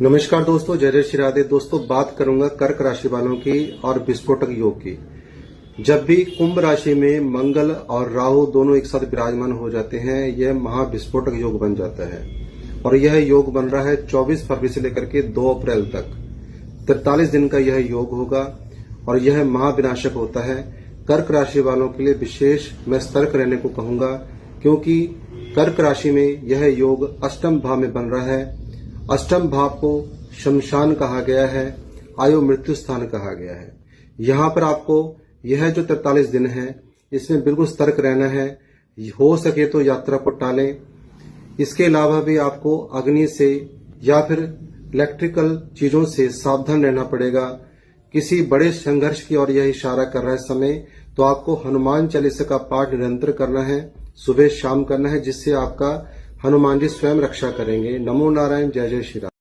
नमस्कार दोस्तों, जय जय श्री राधे। दोस्तों, बात करूंगा कर्क राशि वालों की और विस्फोटक योग की। जब भी कुंभ राशि में मंगल और राहु दोनों एक साथ विराजमान हो जाते हैं, यह महाविस्फोटक योग बन जाता है। और यह योग बन रहा है 24 फरवरी से लेकर के 2 अप्रैल तक। 43 दिन का यह योग होगा और यह महाविनाशक होता है। कर्क राशि वालों के लिए विशेष मैं सतर्क रहने को कहूंगा, क्योंकि कर्क राशि में यह योग अष्टम भाव में बन रहा है। अष्टम भाव को शमशान कहा गया है, आयु मृत्यु स्थान कहा गया है। यहाँ पर आपको यह जो 43 दिन है, इसमें बिल्कुल सतर्क रहना है। हो सके तो यात्रा को टालें। इसके अलावा भी आपको अग्नि से या फिर इलेक्ट्रिकल चीजों से सावधान रहना पड़ेगा। किसी बड़े संघर्ष की ओर यह इशारा कर रहा है समय, तो आपको हनुमान चालीसा का पाठ निरंतर करना है, सुबह शाम करना है, जिससे आपका हनुमान जी स्वयं रक्षा करेंगे। नमो नारायण, जय जय श्री राम।